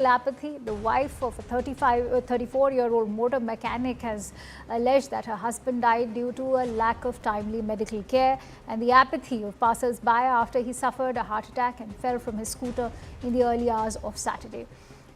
Apathy. The wife of a 34-year-old motor mechanic has alleged that her husband died due to a lack of timely medical care and the apathy of passers-by after he suffered a heart attack and fell from his scooter in the early hours of Saturday.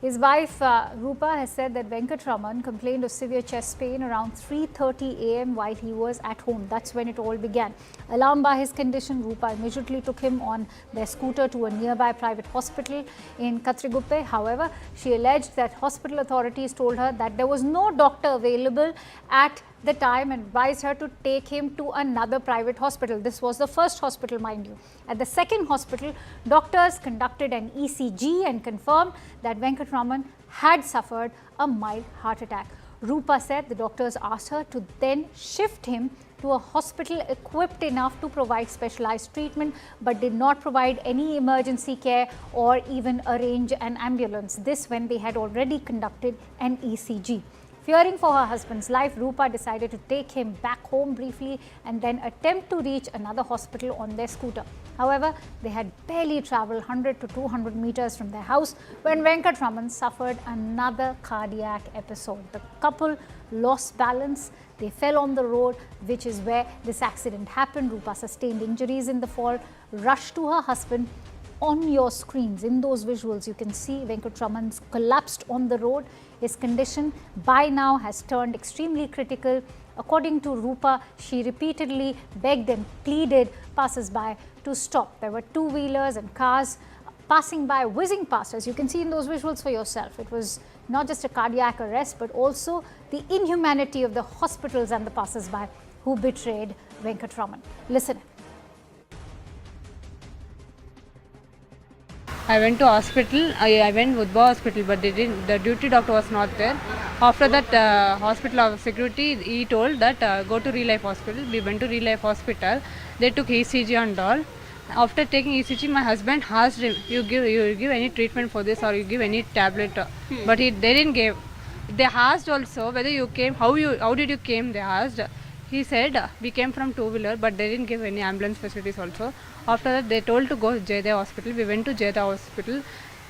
His wife, Roopa, has said that Venkataraman complained of severe chest pain around 3:30 a.m. while he was at home. That's when it all began. Alarmed by his condition, Roopa immediately took him on their scooter to a nearby private hospital in Katriguppe. However, she alleged that hospital authorities told her that there was no doctor available at the time and advised her to take him to another private hospital. This was the first hospital, mind you. At the second hospital, doctors conducted an ECG and confirmed that Venkataraman had suffered a mild heart attack. Roopa said the doctors asked her to then shift him to a hospital equipped enough to provide specialized treatment, but did not provide any emergency care or even arrange an ambulance. This when they had already conducted an ECG. Fearing for her husband's life, Roopa decided to take him back home briefly and then attempt to reach another hospital on their scooter. However, they had barely traveled 100 to 200 meters from their house when Venkataraman suffered another cardiac episode. The couple lost balance. They fell on the road, which is where this accident happened. Roopa sustained injuries in the fall, rushed to her husband. On your screens, in those visuals, you can see Venkataraman's collapsed on the road. His condition by now has turned extremely critical. According to Roopa, she repeatedly begged and pleaded passers-by to stop. There were two-wheelers and cars passing by, whizzing past, as you can see in those visuals for yourself. It was not just a cardiac arrest, but also the inhumanity of the hospitals and the passers-by who betrayed Venkataraman. Listen. I went to hospital. I went Udba hospital, but the duty doctor was not there. After that, hospital of security, he told that go to Real Life Hospital. We went to Real Life Hospital. They took ECG and all. After taking ECG, my husband asked him, you give any treatment for this or you give any tablet? But they didn't give. They asked also whether you came, how did you came? They asked. He said we came from two-wheeler, but they didn't give any ambulance facilities also. After that, they told to go to Jayadeva Hospital. We went to Jayadeva Hospital.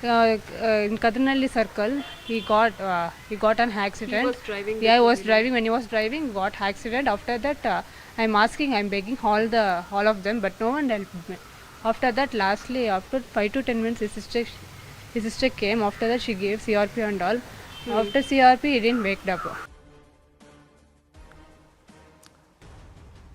In Kadrinalli Circle, he got an accident. He was driving. Yeah, he was driving. When he was driving, got accident. After that, I'm begging all of them, but no one helped me. After that, lastly, after 5 to 10 minutes, his sister came. After that, she gave CRP and all. After CRP, he didn't wake up.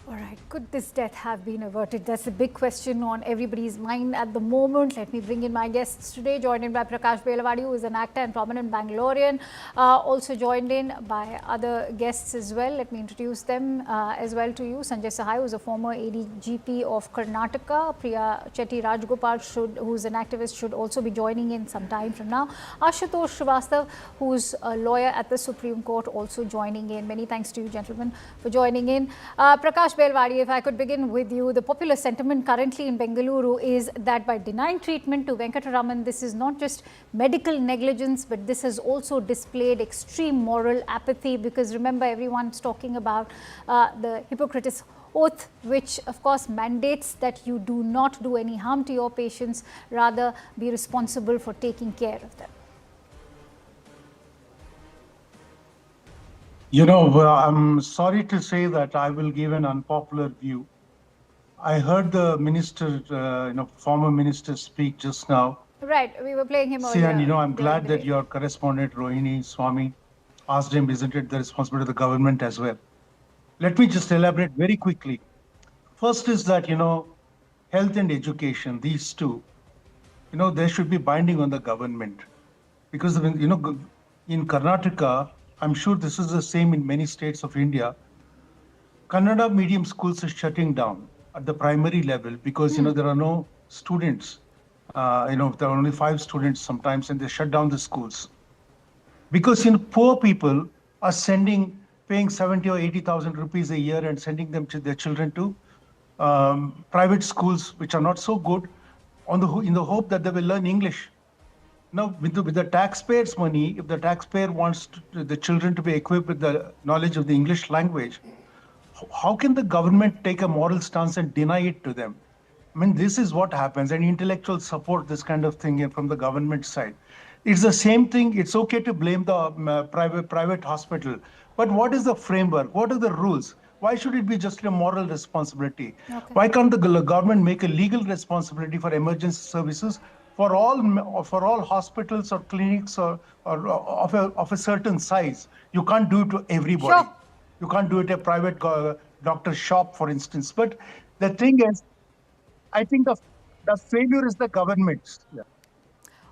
All right, could this death have been averted? That's a big question on everybody's mind at the moment. Let me bring in my guests today, joined in by Prakash Belawadi, who is an actor and prominent Bangalorean, also joined in by other guests as well. Let me introduce them as well to you. Sanjay Sahai, who is a former ADGP of Karnataka. Priya Chetty Rajgopal, who is an activist, should also be joining in some time from now. Ashutosh Srivastav, who is a lawyer at the Supreme Court, also joining in. Many thanks to you, gentlemen, for joining in. Prakash Belawadi, if I could begin with you, the popular sentiment currently in Bengaluru is that by denying treatment to Venkataraman, this is not just medical negligence, but this has also displayed extreme moral apathy, because remember, everyone's talking about the Hippocrates oath, which of course mandates that you do not do any harm to your patients, rather be responsible for taking care of them. You know, I'm sorry to say that I will give an unpopular view. I heard the minister, former minister speak just now. Right, we were playing him earlier. See, and I'm glad that your correspondent, Rohini Swami, asked him, isn't it the responsibility of the government as well? Let me just elaborate very quickly. First is that, health and education, these two, they should be binding on the government. Because, in Karnataka, I'm sure this is the same in many states of India. Kannada medium schools are shutting down at the primary level because, there are no students. There are only 5 students sometimes, and they shut down the schools. Because, poor people are paying 70 or 80,000 rupees a year and sending their children to private schools, which are not so good, in the hope that they will learn English. Now, with the taxpayers' money, if the taxpayer wants the children to be equipped with the knowledge of the English language, how can the government take a moral stance and deny it to them? I mean, this is what happens, and intellectual support, this kind of thing from the government side. It's the same thing. It's okay to blame the private hospital, but what is the framework? What are the rules? Why should it be just a moral responsibility? Okay. Why can't the government make a legal responsibility for emergency services for all hospitals or clinics or of a certain size? You can't do it to everybody. Sure. You can't do it at a private doctor's shop, for instance. But the thing is, I think the failure is the government's. Yeah.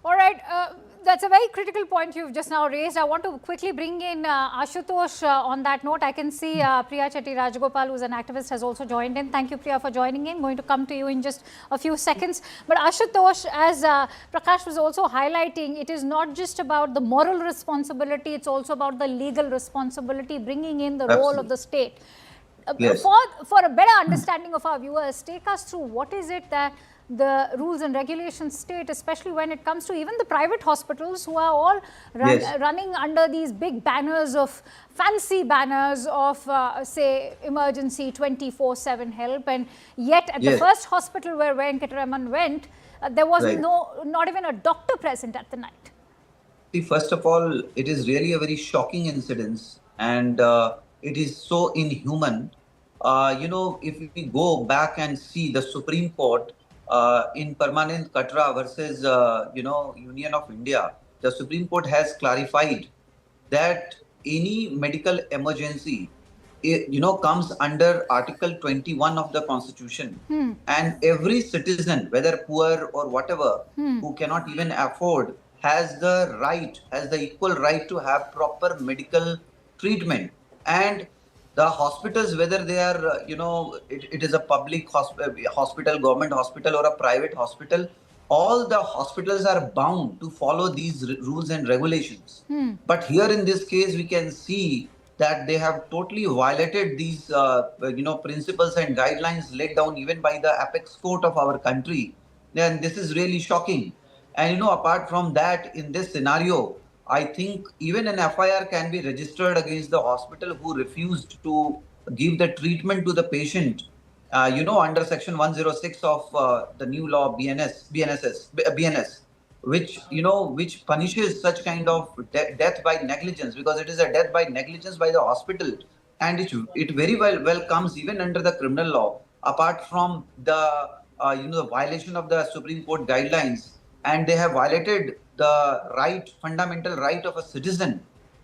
All right, that's a very critical point you've just now raised. I want to quickly bring in Ashutosh on that note. I can see Priya Chetty Rajagopal, who's an activist, has also joined in. Thank you, Priya, for joining in. Going to come to you in just a few seconds. But Ashutosh, as Prakash was also highlighting, it is not just about the moral responsibility, it's also about the legal responsibility, bringing in the role of the state. Yes. For a better understanding of our viewers, take us through what is it that the rules and regulations state, especially when it comes to even the private hospitals who are all running under these big banners of fancy banners of say emergency 24/7 help, and yet at the first hospital where Venkataraman went, there was not even a doctor present at the night. See, first of all, it is really a very shocking incident, and it is so inhuman. If we go back and see the Supreme Court in Permanent Katra versus, Union of India, the Supreme Court has clarified that any medical emergency, comes under Article 21 of the Constitution. And every citizen, whether poor or whatever, who cannot even afford, has the equal right to have proper medical treatment. And the hospitals, whether they are, it is a public hospital, government hospital, or a private hospital, all the hospitals are bound to follow these rules and regulations. But here in this case, we can see that they have totally violated these, principles and guidelines laid down even by the apex court of our country. And this is really shocking. And, apart from that, in this scenario, I think even an FIR can be registered against the hospital who refused to give the treatment to the patient, under Section 106 of the new law BNS, which punishes such kind of death by negligence, because it is a death by negligence by the hospital, and it very well comes even under the criminal law. Apart from the the violation of the Supreme Court guidelines, and they have violated the fundamental right of a citizen,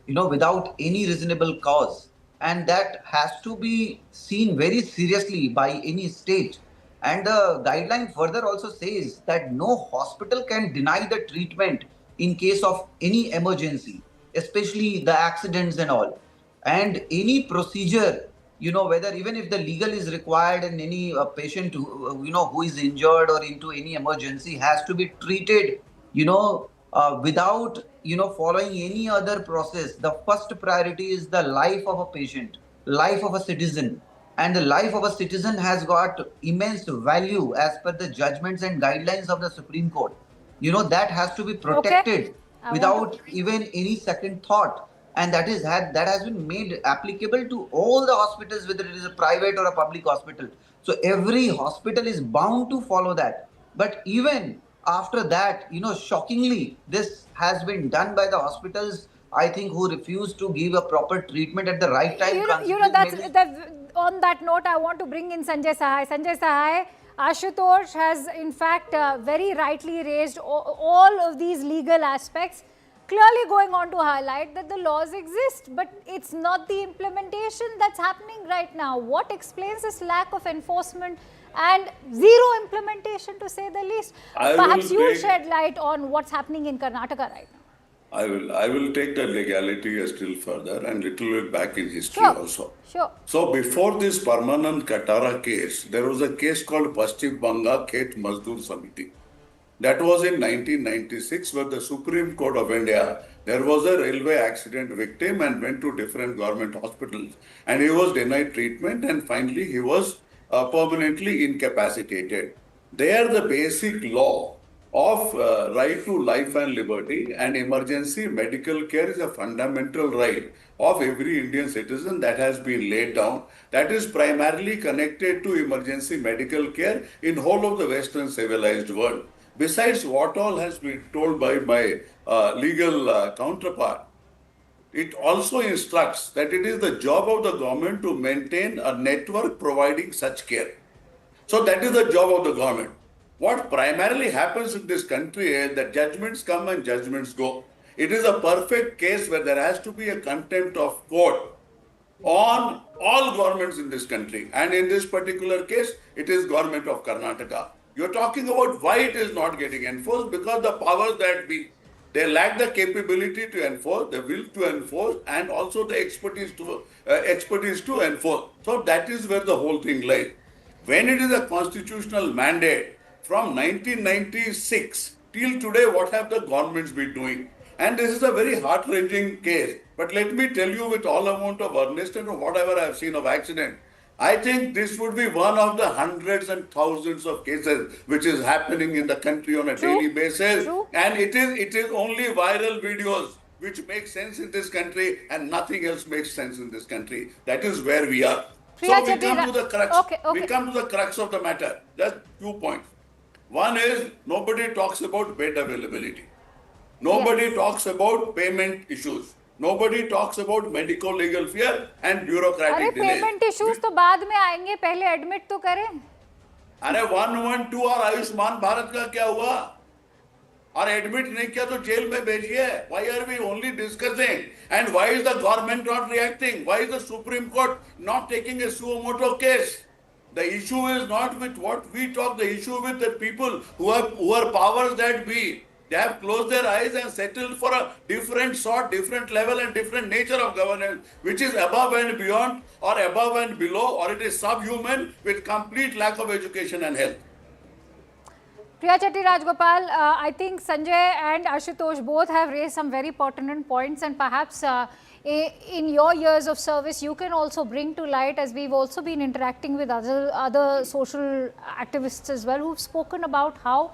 without any reasonable cause. And that has to be seen very seriously by any state. And the guideline further also says that no hospital can deny the treatment in case of any emergency, especially the accidents and all. And any procedure, whether even if the legal is required, and any patient who is injured or into any emergency has to be treated, without, following any other process. The first priority is the life of a patient, life of a citizen. And the life of a citizen has got immense value as per the judgments and guidelines of the Supreme Court. That has to be protected without even any second thought. And that has been made applicable to all the hospitals, whether it is a private or a public hospital. So every hospital is bound to follow that. But even after that, shockingly, this has been done by the hospitals, I think, who refuse to give a proper treatment at the right time. On that note, I want to bring in Sanjay Sahai. Sanjay Sahai, Ashutosh has in fact very rightly raised all of these legal aspects, clearly going on to highlight that the laws exist, but it's not the implementation that's happening right now. What explains this lack of enforcement and zero implementation, to say the least? Perhaps you will shed light on what's happening in Karnataka right now. I will take the legality a still further and little bit back in history also. Sure. So before this Permanent Katra case, there was a case called Paschim Banga Khet Mazdoor Samiti. That was in 1996, where the Supreme Court of India, there was a railway accident victim and went to different government hospitals, and he was denied treatment, and finally he was permanently incapacitated. There the basic law of right to life and liberty and emergency medical care is a fundamental right of every Indian citizen that has been laid down. That is primarily connected to emergency medical care in whole of the Western civilized world. Besides what all has been told by my legal counterpart, it also instructs that it is the job of the government to maintain a network providing such care. So that is the job of the government. What primarily happens in this country is that judgments come and judgments go. It is a perfect case where there has to be a contempt of court on all governments in this country. And in this particular case, it is government of Karnataka. You're talking about why it is not getting enforced, because the powers that be, they lack the capability to enforce, the will to enforce, and also the expertise to enforce. So that is where the whole thing lies. When it is a constitutional mandate from 1996 till today, what have the governments been doing? And this is a very heart-wrenching case. But let me tell you with all amount of earnestness and whatever I have seen of accident, I think this would be one of the hundreds and thousands of cases which is happening in the country on a daily basis. True. And it is only viral videos which make sense in this country, and nothing else makes sense in this country. That is where we are. Priya So we come Chetty, to the crux. okay. We come to the crux of the matter. Just 2 points. One is nobody talks about bed availability. Nobody Yes. talks about payment issues. Nobody talks about medical legal fear and अरे bureaucratic delays. Payment issues तो बाद में आएंगे, पहले admit तो करें. अरे 112 और आयुष्मान भारत का क्या हुआ? और एडमिट नहीं किया तो जेल में भेजिए. Why are we only discussing? And why is the government not reacting? Why is the Supreme Court not taking a suo motu case? The issue is not with what we talk. The issue with the people who are powers that be. They have closed their eyes and settled for a different sort, different level, and different nature of governance, which is above and beyond, or above and below, or it is subhuman with complete lack of education and health. Priya Chetty Rajgopal, I think Sanjay and Ashutosh both have raised some very pertinent points, and perhaps in your years of service you can also bring to light, as we've also been interacting with other social activists as well, who've spoken about how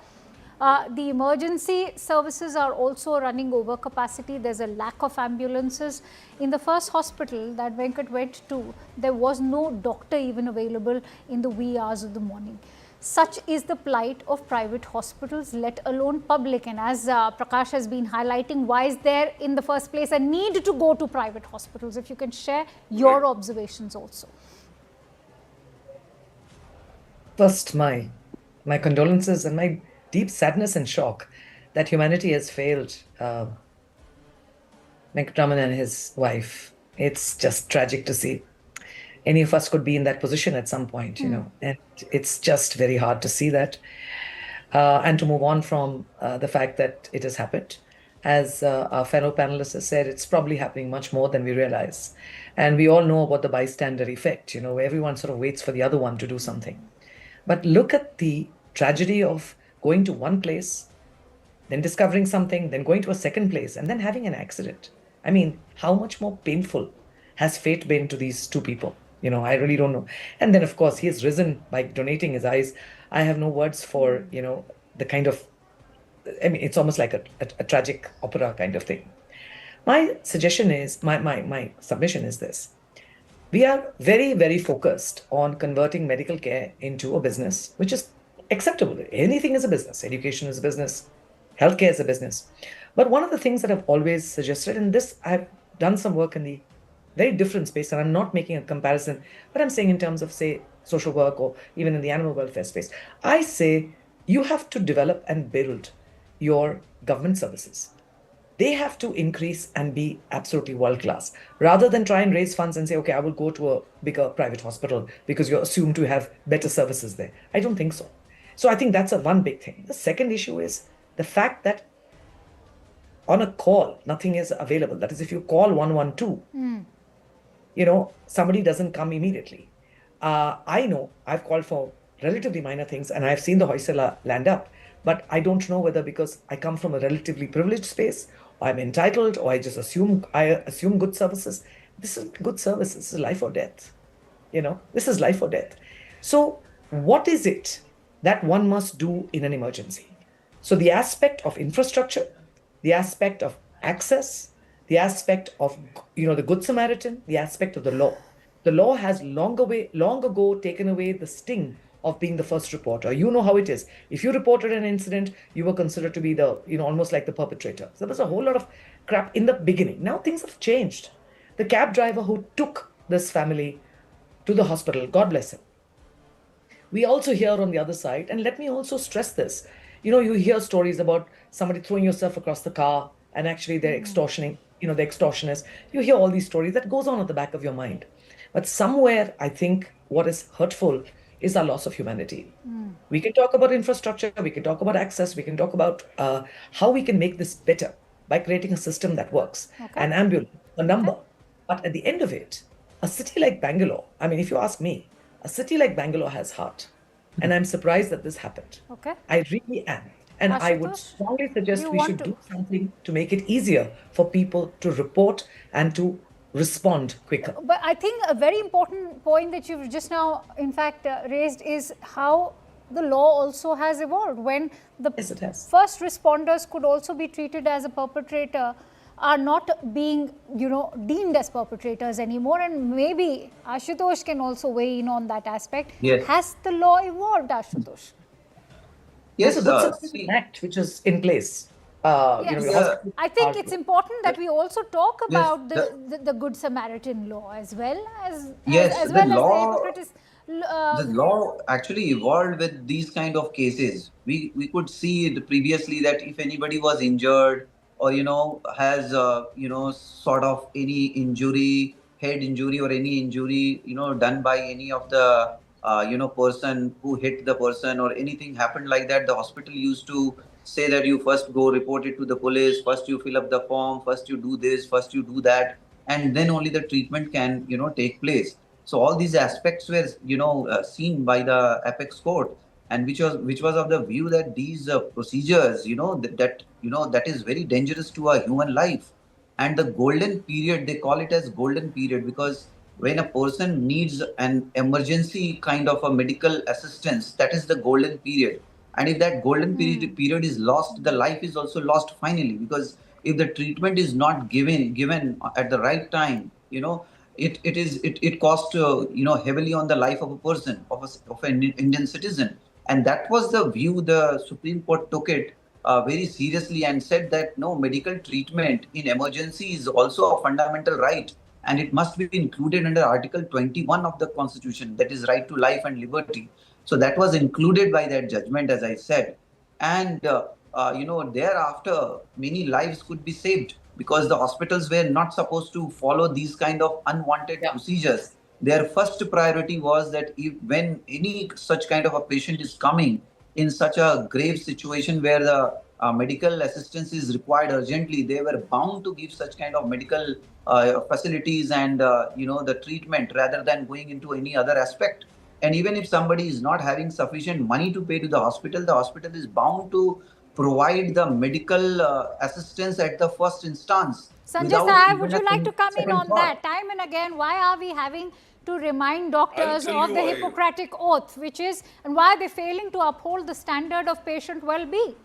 the emergency services are also running over capacity. There's a lack of ambulances. In the first hospital that Venkat went to, there was no doctor even available in the wee hours of the morning. Such is the plight of private hospitals, let alone public. And as Prakash has been highlighting, why is there in the first place a need to go to private hospitals? If you can share your observations also. First, my condolences and my deep sadness and shock that humanity has failed Venkataraman and his wife. It's just tragic to see. Any of us could be in that position at some point, you know, and it's just very hard to see that and to move on from the fact that it has happened. As our fellow panelists have said, it's probably happening much more than we realize. And we all know about the bystander effect, you know, where everyone sort of waits for the other one to do something. But look at the tragedy of going to one place, then discovering something, then going to a second place, and then having an accident. I mean, how much more painful has fate been to these two people? You know, I really don't know. And then, of course, he has risen by donating his eyes. I have no words for, you know, the kind of, I mean, it's almost like a tragic opera kind of thing. My suggestion is, my submission is this. We are very, very focused on converting medical care into a business, which is acceptable. Anything is a business. Education is a business. Healthcare is a business. But one of the things that I've always suggested, and this, I've done some work in the very different space, and I'm not making a comparison, but I'm saying in terms of, say, social work or even in the animal welfare space. I say you have to develop and build your government services. They have to increase and be absolutely world class, rather than try and raise funds and say, okay, I will go to a bigger private hospital because you're assumed to have better services there. I don't think so. So I think that's one big thing. The second issue is the fact that on a call, nothing is available. That is, if you call 112, you know, somebody doesn't come immediately. I know I've called for relatively minor things and I've seen the Hoysala land up, but I don't know whether because I come from a relatively privileged space, or I'm entitled, or I just assume good services. This is good services. This is life or death. You know, this is life or death. So what is it that one must do in an emergency? So the aspect of infrastructure, the aspect of access, the aspect of, you know, the Good Samaritan, the aspect of the law. The law has long ago taken away the sting of being the first reporter. You know how it is. If you reported an incident, you were considered to be the, almost like the perpetrator. So there was a whole lot of crap in the beginning. Now things have changed. The cab driver who took this family to the hospital, God bless him. We also hear on the other side, and let me also stress this, you hear stories about somebody throwing yourself across the car and actually they're extortioning, the extortionist. You hear all these stories that goes on at the back of your mind. But somewhere, I think what is hurtful is our loss of humanity. We can talk about infrastructure, we can talk about access, we can talk about how we can make this better by creating a system that works, an ambulance, a number. But at the end of it, a city like Bangalore, I mean, if you ask me, a city like Bangalore has heart. And I'm surprised that this happened. I really am. And I would strongly suggest we should do something to make it easier for people to report and to respond quicker. But I think a very important point that you've just now, in fact, raised is how the law also has evolved. When the first responders could also be treated as a perpetrator, are not being, deemed as perpetrators anymore. And maybe Ashutosh can also weigh in on that aspect. Yes. Has the law evolved, Ashutosh? Yes, it's an act which is in place. I think it's important that we also talk about the Good Samaritan law as well as the hypocrites. The law actually evolved with these kind of cases. We could see it previously that if anybody was injured or has sort of any injury, head injury or any injury done by any of the person who hit the person or anything happened like that, the hospital used to say that you first go report it to the police, first you fill up the form, first you do this, first you do that, and then only the treatment can take place. So all these aspects were seen by the apex court, and which was of the view that these procedures that is very dangerous to a human life. And the golden period, they call it as golden period, because when a person needs an emergency kind of a medical assistance, that is the golden period. And if that golden period is lost, the life is also lost finally, because if the treatment is not given at the right time, it costs heavily on the life of a person, of an Indian citizen. And that was the view the Supreme Court took it very seriously and said that no, medical treatment in emergency is also a fundamental right, and it must be included under Article 21 of the Constitution, that is right to life and liberty. So that was included by that judgment, as I said. And, thereafter, many lives could be saved because the hospitals were not supposed to follow these kind of unwanted procedures. Their first priority was that when any such kind of a patient is coming in such a grave situation where the medical assistance is required urgently, they were bound to give such kind of medical facilities and the treatment rather than going into any other aspect. And even if somebody is not having sufficient money to pay to the hospital is bound to provide the medical assistance at the first instance. Sanjay Sahab, would you like to come in on that? Time and again, why are we having to remind doctors of the Hippocratic Oath, and why are they failing to uphold the standard of patient well-being?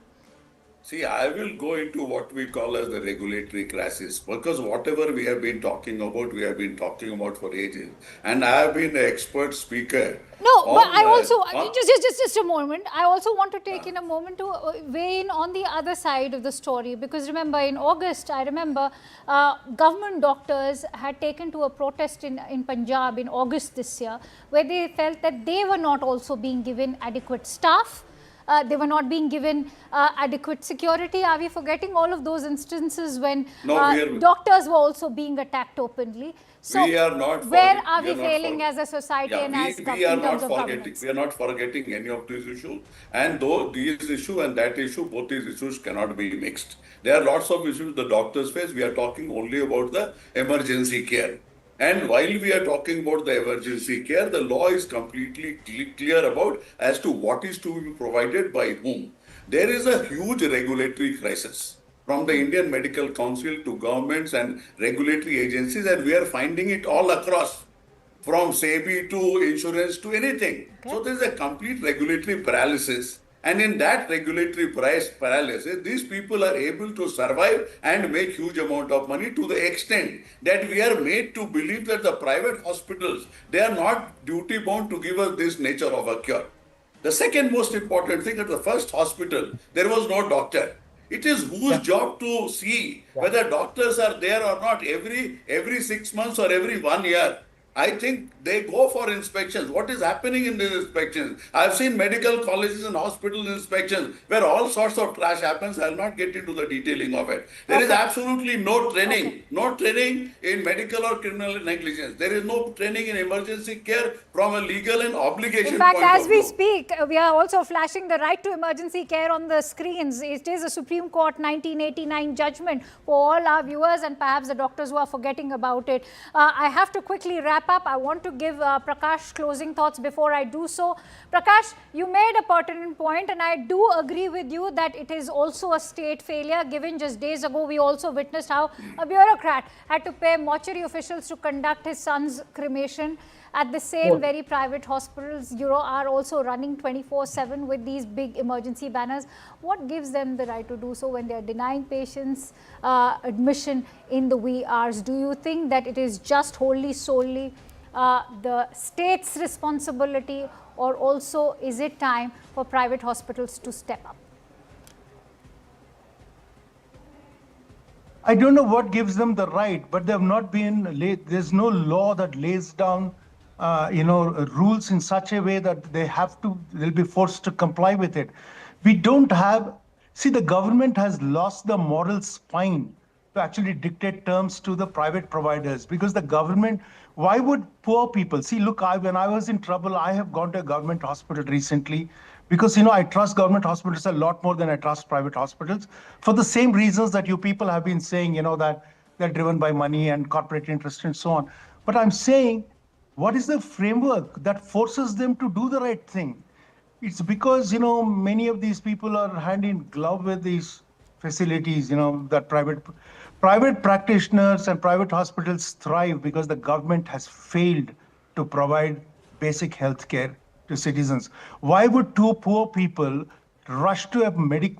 See, I will go into what we call as the regulatory crisis, because whatever we have been talking about, we have been talking about for ages. And I have been an expert speaker. No, but I also, just a moment, I also want to take in a moment to weigh in on the other side of the story, because remember in August, government doctors had taken to a protest in Punjab in August this year, where they felt that they were not also being given adequate staff. They were not being given adequate security. Are we forgetting all of those instances when doctors were also being attacked openly? So we are not where are we failing as a society and as in terms of governance? We are not forgetting any of these issues. And though this issue and that issue, both these issues cannot be mixed. There are lots of issues the doctors face. We are talking only about the emergency care. And while we are talking about the emergency care, the law is completely clear about as to what is to be provided by whom. There is a huge regulatory crisis from the Indian Medical Council to governments and regulatory agencies, and we are finding it all across, from SEBI to insurance to anything. So there is a complete regulatory paralysis. And in that regulatory paralysis, these people are able to survive and make huge amount of money, to the extent that we are made to believe that the private hospitals, they are not duty bound to give us this nature of a cure. The second most important thing, at the first hospital, there was no doctor. It is whose job to see whether doctors are there or not every 6 months or every 1 year. I think they go for inspections. What is happening in these inspections? I've seen medical colleges and hospital inspections where all sorts of trash happens. I'll not get into the detailing of it. There is absolutely no training, no training in medical or criminal negligence. There is no training in emergency care from a legal and obligation In fact, point as of we view. speak, we are also flashing the right to emergency care on the screens. It is a Supreme Court 1989 judgment for all our viewers and perhaps the doctors who are forgetting about it. I have to quickly wrap up. I want to give Prakash closing thoughts before I do so. Prakash, you made a pertinent point, and I do agree with you that it is also a state failure, given just days ago we also witnessed how a bureaucrat had to pay mortuary officials to conduct his son's cremation. At the same very private hospitals, are also running 24/7 with these big emergency banners. What gives them the right to do so when they are denying patients admission in the wee hours? Do you think that it is just solely the state's responsibility, or also is it time for private hospitals to step up? I don't know what gives them the right, but they have not been laid. There's no law that lays down, rules in such a way that they'll be forced to comply with it. We don't have, the government has lost the moral spine to actually dictate terms to the private providers, because the government, why would poor people, when I was in trouble, I have gone to a government hospital recently, because, I trust government hospitals a lot more than I trust private hospitals, for the same reasons that you people have been saying, that they're driven by money and corporate interest and so on. But I'm saying, what is the framework that forces them to do the right thing? It's because, many of these people are hand in glove with these facilities, that private practitioners and private hospitals thrive because the government has failed to provide basic health care to citizens. Why would two poor people rush to a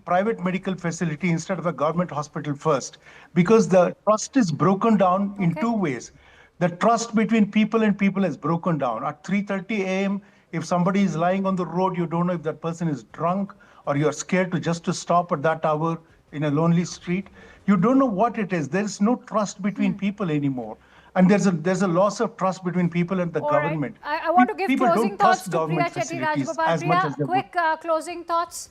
private medical facility instead of a government hospital first? Because the trust is broken down in two ways. The trust between people and people has broken down. At 3:30 a.m., if somebody is lying on the road, you don't know if that person is drunk, or you're scared to stop at that hour in a lonely street. You don't know what it is. There's no trust between people anymore. And there's a loss of trust between people and the government. Right. I want to give people closing don't thoughts trust to Priya government Chetty facilities Rajgopal. as much as Priya, they quick closing thoughts.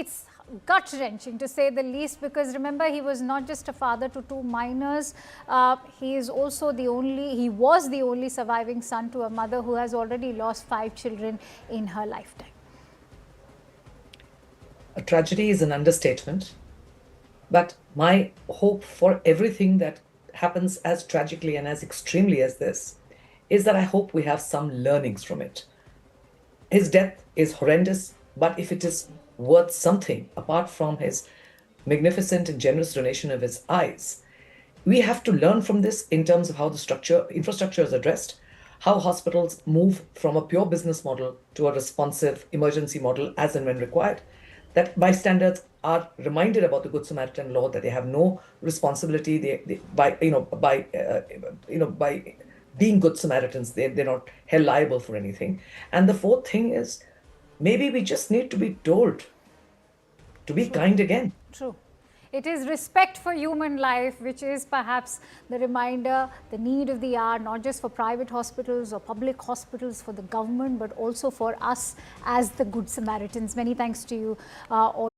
It's gut-wrenching to say the least, because remember, he was not just a father to two minors. He was the only surviving son to a mother who has already lost 5 children in her lifetime. A tragedy is an understatement, but my hope for everything that happens as tragically and as extremely as this is that I hope we have some learnings from it. His death is horrendous, but if it is worth something apart from his magnificent and generous donation of his eyes, we have to learn from this in terms of how the infrastructure is addressed, how hospitals move from a pure business model to a responsive emergency model as and when required, that bystanders are reminded about the Good Samaritan law, that they have no responsibility by being Good Samaritans. They're not held liable for anything. And the fourth thing is, maybe we just need to be told to be kind again. True. It is respect for human life, which is perhaps the reminder, the need of the hour, not just for private hospitals or public hospitals, for the government, but also for us as the Good Samaritans. Many thanks to you all.